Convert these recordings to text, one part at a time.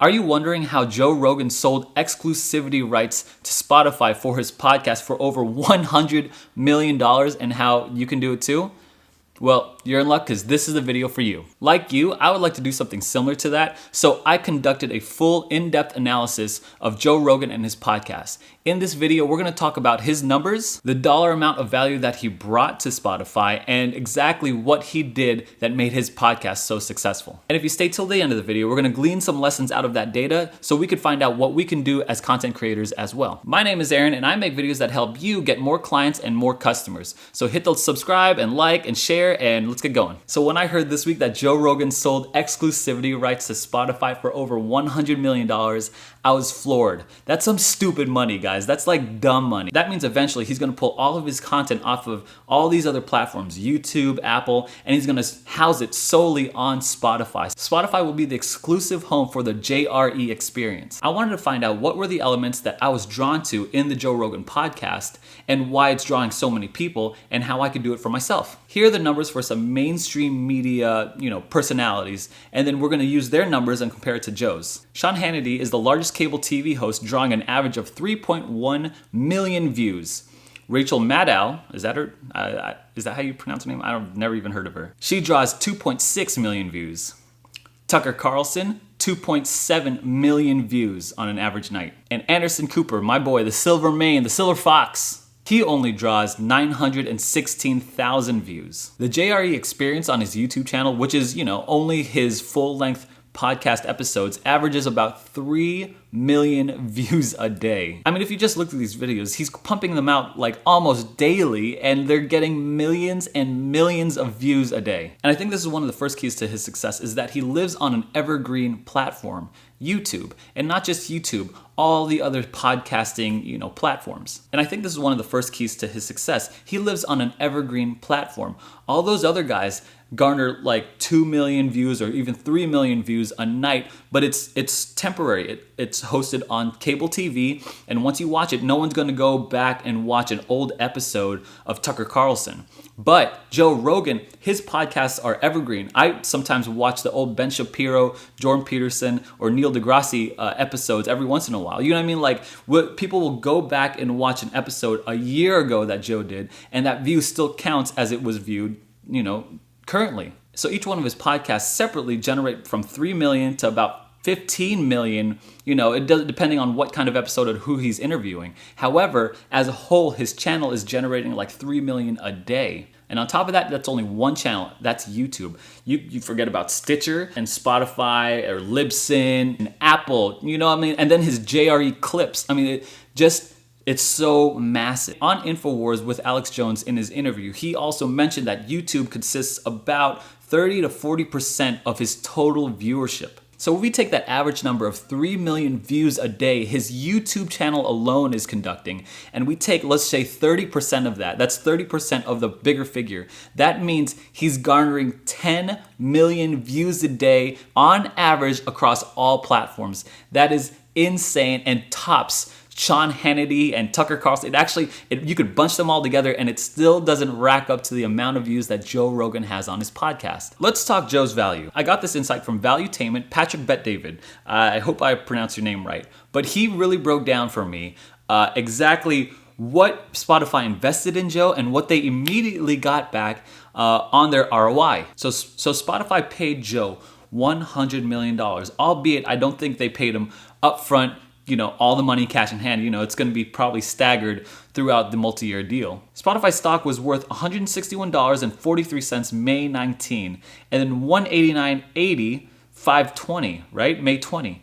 Are you wondering how Joe Rogan sold exclusivity rights to Spotify for his podcast for over $100 million and how you can do it too? Well, you're in luck because this is the video for you. Like you, I would like to do something similar to that, so I conducted a full in-depth analysis of Joe Rogan and his podcast. In this video, we're going to talk about his numbers, the dollar amount of value that he brought to Spotify, and exactly what he did that made his podcast so successful. And if you stay till the end of the video, we're going to glean some lessons out of that data so we could find out what we can do as content creators as well. My name is Aaron, and I make videos that help you get more clients and more customers. So hit the subscribe and like and share, and let's get going. So when I heard this week that Joe Rogan sold exclusivity rights to Spotify for over $100 million, I was floored. That's some stupid money, guys. That's like dumb money. That means eventually he's gonna pull all of his content off of all these other platforms, YouTube, Apple, and he's gonna house it solely on Spotify. Spotify will be the exclusive home for the JRE Experience. I wanted to find out what were the elements that I was drawn to in the Joe Rogan podcast and why it's drawing so many people and how I could do it for myself. Here are the numbers for some mainstream media, personalities, and then we're gonna use their numbers and compare it to Joe's. Sean Hannity is the largest cable TV host, drawing an average of 3.1 million views. Rachel Maddow, is that her? Is that how you pronounce her name? I've never even heard of her. She draws 2.6 million views. Tucker Carlson, 2.7 million views on an average night. And Anderson Cooper, my boy, the Silver Mane, the Silver Fox, he only draws 916,000 views. The JRE Experience on his YouTube channel, which is, only his full-length podcast episodes, averages about 3 million views a day. I mean, if you just look at these videos, he's pumping them out like almost daily, and they're getting millions and millions of views a day. And I think this is one of the first keys to his success, is that he lives on an evergreen platform, YouTube, and not just YouTube, all the other podcasting, platforms. And I think this is one of the first keys to his success. He lives on an evergreen platform. All those other guys garner like 2 million views or even 3 million views a night, but it's temporary. It's hosted on cable TV, and once you watch it, no one's going to go back and watch an old episode of Tucker Carlson. But Joe Rogan, his podcasts are evergreen. I sometimes watch the old Ben Shapiro, Jordan Peterson, or Neil deGrasse episodes every once in a while. You know what I mean? Like, people will go back and watch an episode a year ago that Joe did, and that view still counts as it was viewed, currently. So each one of his podcasts separately generate from 3 million to about 15 million, it does, depending on what kind of episode or who he's interviewing. However, as a whole, his channel is generating like 3 million a day. And on top of that, that's only one channel. That's YouTube. You forget about Stitcher and Spotify or Libsyn and Apple, And then his JRE Clips. It's so massive. On InfoWars with Alex Jones in his interview, he also mentioned that YouTube consists about 30 to 40% of his total viewership. So if we take that average number of 3 million views a day his YouTube channel alone is conducting, and we take, let's say, 30% of that, that's 30% of the bigger figure, that means he's garnering 10 million views a day on average across all platforms. That is insane and tops Sean Hannity and Tucker Carlson. You could bunch them all together and it still doesn't rack up to the amount of views that Joe Rogan has on his podcast. Let's talk Joe's value. I got this insight from Valuetainment, Patrick Bet-David. I hope I pronounced your name right. But he really broke down for me exactly what Spotify invested in Joe and what they immediately got back on their ROI. So Spotify paid Joe $100 million, albeit I don't think they paid him upfront, all the money cash in hand. It's going to be probably staggered throughout the multi-year deal. Spotify stock was worth $161.43 May 19, and then $189.80 5/20, right? May 20.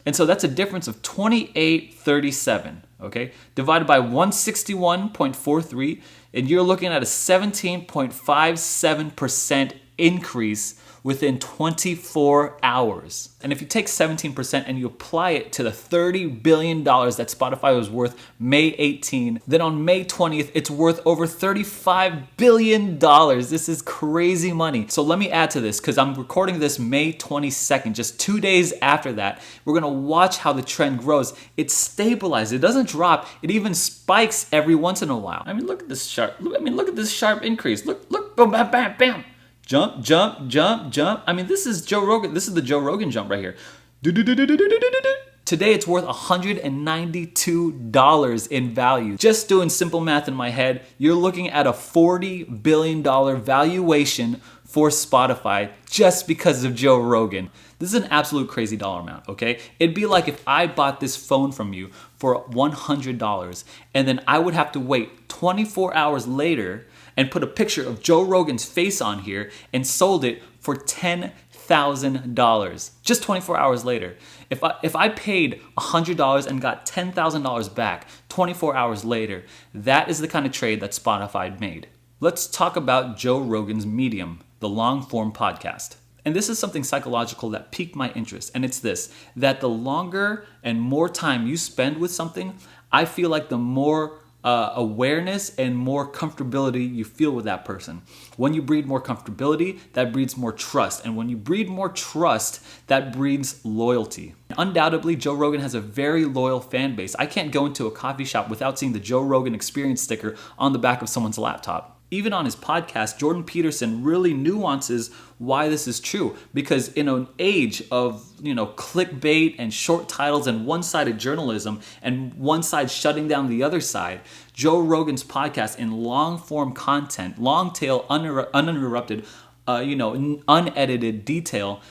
And so that's a difference of $28.37, okay? Divided by 161.43, and you're looking at a 17.57% increase within 24 hours. And if you take 17% and you apply it to the $30 billion that Spotify was worth May 18, then on May 20th, it's worth over $35 billion. This is crazy money. So let me add to this, because I'm recording this May 22nd, just 2 days after that. We're gonna watch how the trend grows. It stabilizes, it doesn't drop, it even spikes every once in a while. Look at this sharp, look at this sharp increase. Look, boom, bam, bam, bam. Jump, jump, jump, jump. This is Joe Rogan. This is the Joe Rogan jump right here. Today it's worth $192 in value. Just doing simple math in my head, you're looking at a $40 billion valuation for Spotify just because of Joe Rogan. This is an absolute crazy dollar amount, okay? It'd be like if I bought this phone from you for $100 and then I would have to wait 24 hours later and put a picture of Joe Rogan's face on here and sold it for $10,000 just 24 hours later. If I paid $100 and got $10,000 back 24 hours later, that is the kind of trade that Spotify made. Let's talk about Joe Rogan's Medium, the long-form podcast. And this is something psychological that piqued my interest, and it's this, that the longer and more time you spend with something, I feel like the more awareness and more comfortability you feel with that person. When you breed more comfortability, that breeds more trust. And when you breed more trust, that breeds loyalty. Undoubtedly, Joe Rogan has a very loyal fan base. I can't go into a coffee shop without seeing the Joe Rogan Experience sticker on the back of someone's laptop. Even on his podcast, Jordan Peterson really nuances why this is true. Because in an age of, clickbait and short titles and one-sided journalism and one side shutting down the other side, Joe Rogan's podcast in long-form content, long-tail, uninterrupted, unedited detail,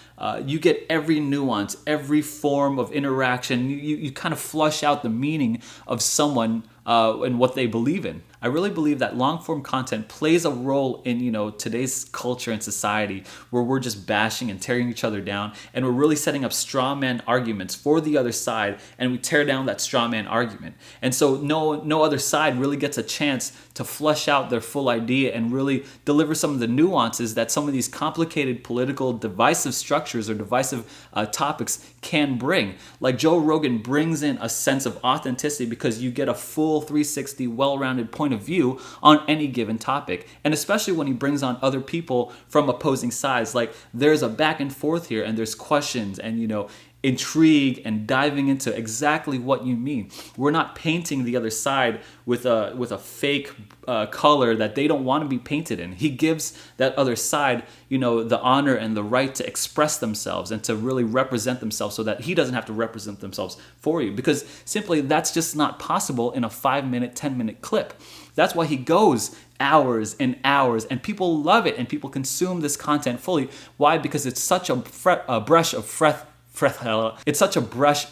you get every nuance, every form of interaction. You kind of flush out the meaning of someone and what they believe in. I really believe that long-form content plays a role in, today's culture and society where we're just bashing and tearing each other down, and we're really setting up straw man arguments for the other side, and we tear down that straw man argument. And so no other side really gets a chance to flesh out their full idea and really deliver some of the nuances that some of these complicated political divisive structures or divisive topics can bring. Like Joe Rogan brings in a sense of authenticity because you get a full 360 well-rounded point of view on any given topic. And especially when he brings on other people from opposing sides, like there's a back and forth here and there's questions and, intrigue and diving into exactly what you mean. We're not painting the other side with a fake color that they don't want to be painted in. He gives that other side, the honor and the right to express themselves and to really represent themselves so that he doesn't have to represent themselves for you, because simply that's just not possible in a 5-minute, 10-minute clip. That's why he goes hours and hours, and people love it and people consume this content fully. Why? Because it's such a breath of fresh air. Wow. It's such a breath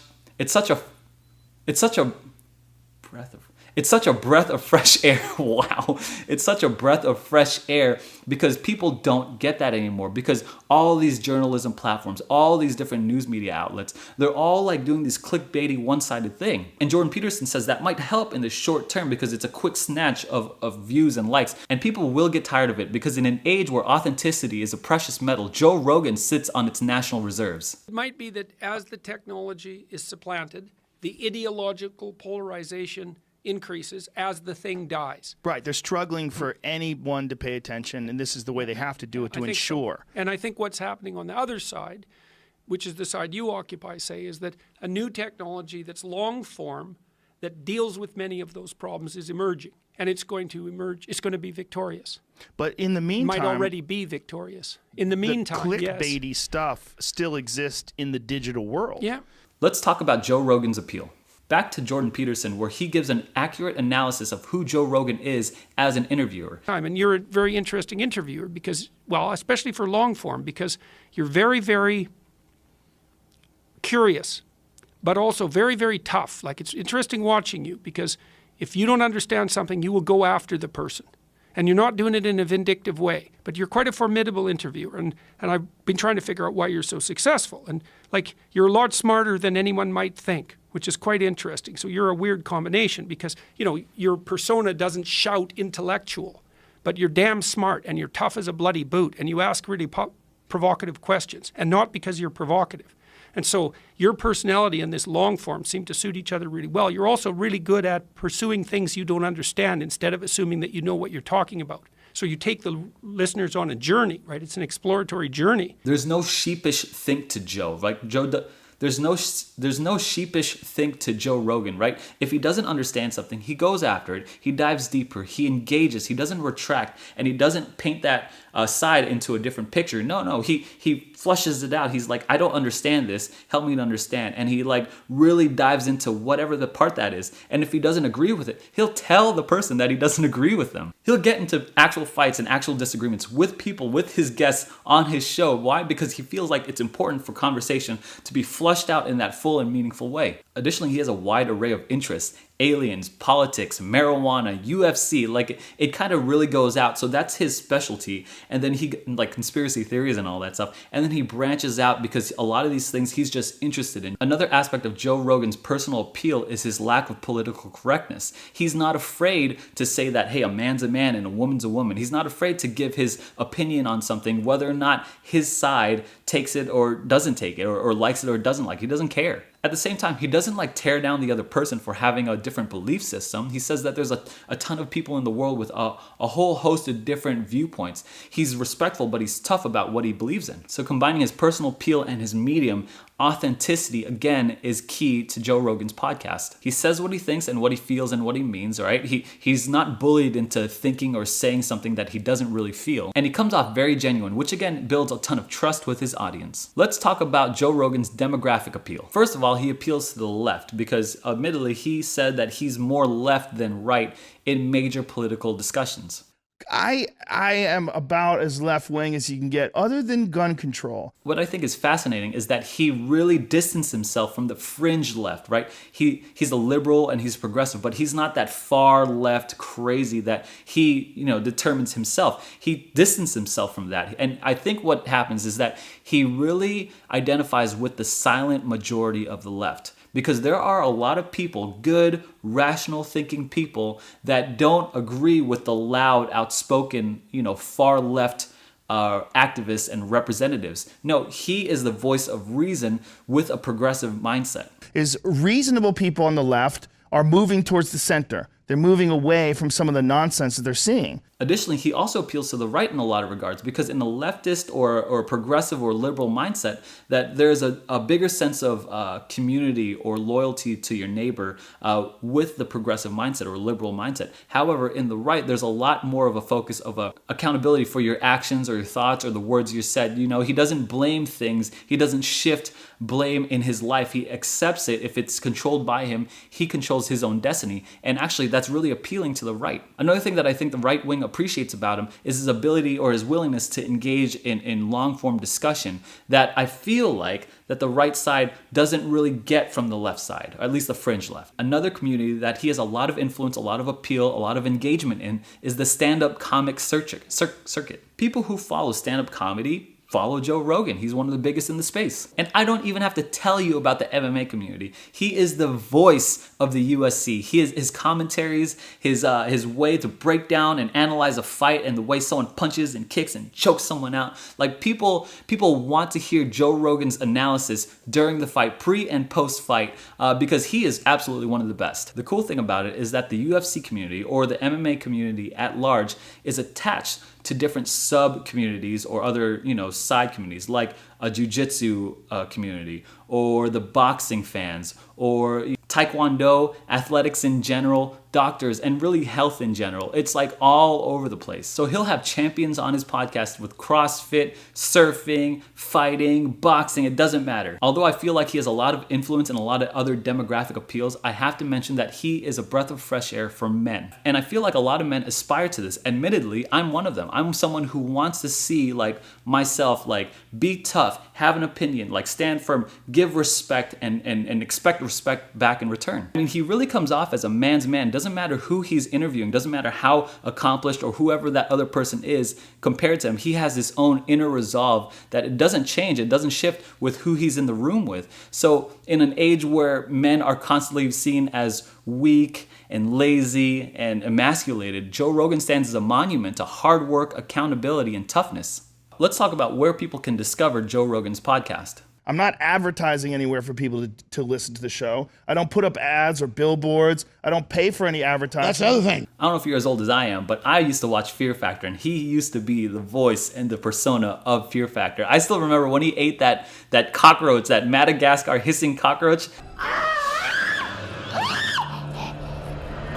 of fresh air because people don't get that anymore, because all these journalism platforms, all these different news media outlets, they're all like doing this clickbaity one-sided thing. And Jordan Peterson says that might help in the short term because it's a quick snatch of views and likes, and people will get tired of it because in an age where authenticity is a precious metal, Joe Rogan sits on its national reserves. It might be that as the technology is supplanted, the ideological polarization increases as the thing dies. Right. They're struggling for anyone to pay attention, and this is the way they have to do it to ensure. So. And I think what's happening on the other side, which is the side you occupy, say, is that a new technology that's long form, that deals with many of those problems, is emerging. And it's going to emerge, it's going to be victorious. But in the meantime... It might already be victorious. In the meantime, the clickbaity stuff still exists in the digital world. Yeah. Let's talk about Joe Rogan's Appeal. Back to Jordan Peterson, where he gives an accurate analysis of who Joe Rogan is as an interviewer. And you're a very interesting interviewer because, well, especially for long form, because you're very, very curious, but also very, very tough. Like, it's interesting watching you because if you don't understand something, you will go after the person. And you're not doing it in a vindictive way, but you're quite a formidable interviewer. And I've been trying to figure out why you're so successful. And like, you're a lot smarter than anyone might think, which is quite interesting. So you're a weird combination because, your persona doesn't shout intellectual, but you're damn smart and you're tough as a bloody boot and you ask really provocative questions, and not because you're provocative. And so your personality and this long form seem to suit each other really well. You're also really good at pursuing things you don't understand instead of assuming that you know what you're talking about. So you take the listeners on a journey, right? It's an exploratory journey. There's no sheepish think to Joe. Like Joe There's no sheepish think to Joe Rogan, right? If he doesn't understand something, he goes after it. He dives deeper. He engages. He doesn't retract, and he doesn't paint that side into a different picture. No. He flushes it out. He's like, I don't understand this. Help me to understand. And he like really dives into whatever the part that is. And if he doesn't agree with it, he'll tell the person that he doesn't agree with them. He'll get into actual fights and actual disagreements with people, with his guests on his show. Why? Because he feels like it's important for conversation to be flushed out in that full and meaningful way. Additionally, he has a wide array of interests. Aliens, politics, marijuana, UFC, like it kind of really goes out. So that's his specialty. And then he like conspiracy theories and all that stuff. And then he branches out because a lot of these things he's just interested in. Another aspect of Joe Rogan's personal appeal is his lack of political correctness. He's not afraid to say that, hey, a man's a man and a woman's a woman. He's not afraid to give his opinion on something, whether or not his side takes it or doesn't take it, or likes it or doesn't like it. He doesn't care. At the same time, he doesn't like tear down the other person for having a different belief system. He says that there's a ton of people in the world with a whole host of different viewpoints. He's respectful, but he's tough about what he believes in. So combining his personal appeal and his medium, authenticity, again, is key to Joe Rogan's podcast. He says what he thinks and what he feels and what he means, right? He's not bullied into thinking or saying something that he doesn't really feel. And he comes off very genuine, which again builds a ton of trust with his audience. Let's talk about Joe Rogan's demographic appeal. First of all, he appeals to the left because admittedly he said that he's more left than right in major political discussions. I am about as left-wing as you can get, other than gun control. What I think is fascinating is that he really distanced himself from the fringe left, right? He's a liberal and he's progressive, but he's not that far left crazy that he, determines himself. He distanced himself from that. And I think what happens is that he really identifies with the silent majority of the left. Because there are a lot of people, good, rational thinking people, that don't agree with the loud, outspoken, far left activists and representatives. No, he is the voice of reason with a progressive mindset. Is reasonable people on the left are moving towards the center. They're moving away from some of the nonsense that they're seeing. Additionally, he also appeals to the right in a lot of regards because in a leftist or progressive or liberal mindset, that there's a bigger sense of community or loyalty to your neighbor with the progressive mindset or liberal mindset. However, in the right, there's a lot more of a focus of accountability for your actions or your thoughts or the words you said. He doesn't blame things. He doesn't shift blame in his life. He accepts it. If it's controlled by him, he controls his own destiny. And actually, that's really appealing to the right. Another thing that I think the right wing appreciates about him is his ability or his willingness to engage in long-form discussion that I feel like that the right side doesn't really get from the left side, or at least the fringe left. Another community that he has a lot of influence, a lot of appeal, a lot of engagement in is the stand-up comic circuit. People who follow stand-up comedy follow Joe Rogan. He's one of the biggest in the space. And I don't even have to tell you about the MMA community. He is the voice of the USC. His commentaries, his way to break down and analyze a fight and the way someone punches and kicks and chokes someone out. Like people want to hear Joe Rogan's analysis during the fight, pre and post fight, because he is absolutely one of the best. The cool thing about it is that the UFC community or the MMA community at large is attached to different sub-communities or other, side communities like a jiu-jitsu community or the boxing fans or taekwondo, athletics in general, doctors, and really health in general. It's like all over the place. So he'll have champions on his podcast with CrossFit, surfing, fighting, boxing, it doesn't matter. Although I feel like he has a lot of influence and a lot of other demographic appeals, I have to mention that he is a breath of fresh air for men. And I feel like a lot of men aspire to this. Admittedly, I'm one of them. I'm someone who wants to see myself be tough, have an opinion, stand firm, give respect and expect respect back in return. I mean, he really comes off as a man's man. Doesn't matter who he's interviewing, doesn't matter how accomplished or whoever that other person is compared to him. He has his own inner resolve that it doesn't change, it doesn't shift with who he's in the room with. So in an age where men are constantly seen as weak and lazy and emasculated, Joe Rogan stands as a monument to hard work, accountability, and toughness. Let's talk about where people can discover Joe Rogan's podcast. I'm not advertising anywhere for people to listen to the show. I don't put up ads or billboards. I don't pay for any advertising. That's the other thing. I don't know if you're as old as I am, but I used to watch Fear Factor, and he used to be the voice and the persona of Fear Factor. I still remember when he ate that cockroach, that Madagascar hissing cockroach.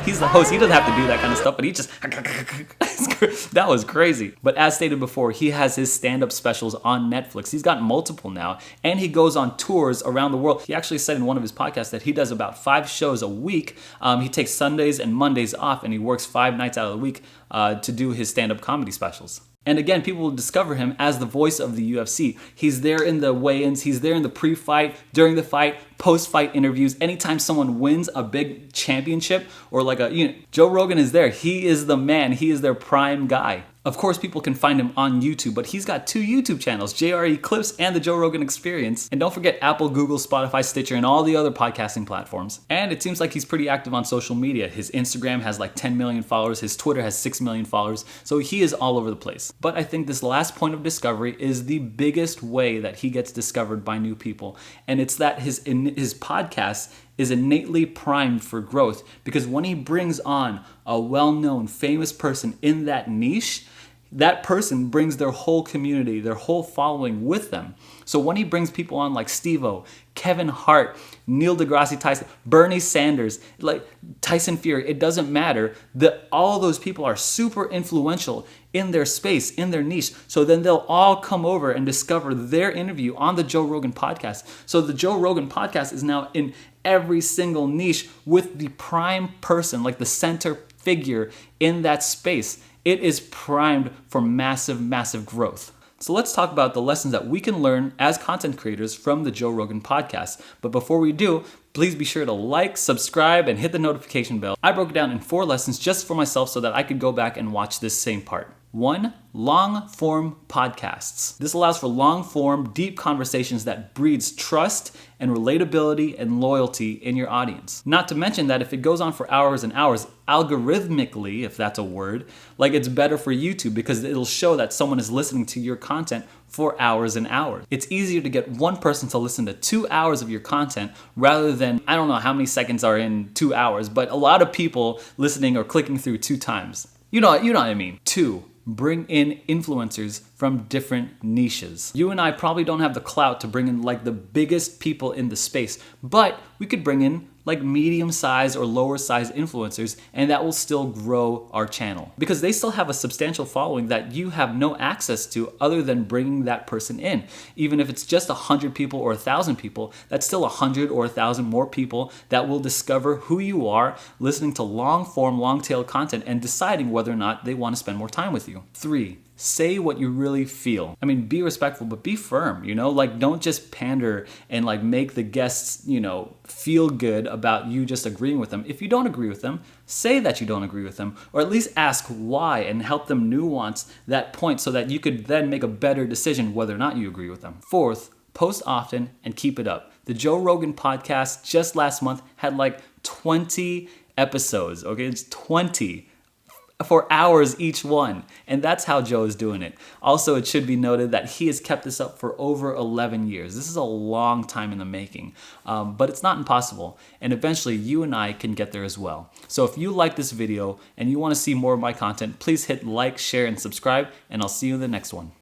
He's the host. He doesn't have to do that kind of stuff, but he just... That was crazy. But as stated before, he has his stand-up specials on Netflix. He's got multiple now, and he goes on tours around the world. He actually said in one of his podcasts that he does about 5 shows a week. He takes Sundays and Mondays off, and he works 5 nights out of the week to do his stand-up comedy specials. And again, people will discover him as the voice of the UFC. He's there in the weigh-ins, he's there in the pre-fight, during the fight, post-fight interviews. Anytime someone wins a big championship or Joe Rogan is there. He is the man. He is their prime guy. Of course, people can find him on YouTube, but he's got 2 YouTube channels, JRE Clips and the Joe Rogan Experience. And don't forget Apple, Google, Spotify, Stitcher, and all the other podcasting platforms. And it seems like he's pretty active on social media. His Instagram has like 10 million followers. His Twitter has 6 million followers. So he is all over the place. But I think this last point of discovery is the biggest way that he gets discovered by new people. And it's that his podcast is innately primed for growth, because when he brings on a well-known, famous person in that niche, that person brings their whole community, their whole following with them. So when he brings people on like Steve-O, Kevin Hart, Neil deGrasse Tyson, Bernie Sanders, like Tyson Fury, it doesn't matter. All those people are super influential in their space, in their niche. So then they'll all come over and discover their interview on the Joe Rogan Podcast. So the Joe Rogan Podcast is now in every single niche with the prime person, like the center figure in that space. It is primed for massive, massive growth. So let's talk about the lessons that we can learn as content creators from the Joe Rogan Podcast. But before we do, please be sure to like, subscribe, and hit the notification bell. I broke it down in 4 lessons just for myself so that I could go back and watch this same part. 1. Long-form podcasts. This allows for long-form, deep conversations that breeds trust and relatability and loyalty in your audience. Not to mention that if it goes on for hours and hours, algorithmically, if that's a word, like it's better for YouTube because it'll show that someone is listening to your content for hours and hours. It's easier to get one person to listen to 2 hours of your content rather than, I don't know how many seconds are in 2 hours, but a lot of people listening or clicking through 2 times. You know what I mean. 2. Bring in influencers from different niches. You and I probably don't have the clout to bring in like the biggest people in the space, but we could bring in like medium-sized or lower-sized influencers, and that will still grow our channel because they still have a substantial following that you have no access to other than bringing that person in. Even if it's just 100 people or 1,000 people, that's still 100 or 1,000 more people that will discover who you are, listening to long-form, long-tail content and deciding whether or not they want to spend more time with you. 3. Say what you really feel. I mean, be respectful, but be firm, Like, don't just pander and, like, make the guests, feel good about you just agreeing with them. If you don't agree with them, say that you don't agree with them, or at least ask why and help them nuance that point so that you could then make a better decision whether or not you agree with them. 4th, post often and keep it up. The Joe Rogan Podcast just last month had, like, 20 episodes, okay? It's 20. For hours each one. And that's how Joe is doing it. Also, it should be noted that he has kept this up for over 11 years. This is a long time in the making, but it's not impossible. And eventually you and I can get there as well. So if you like this video and you want to see more of my content, please hit like, share, and subscribe, and I'll see you in the next one.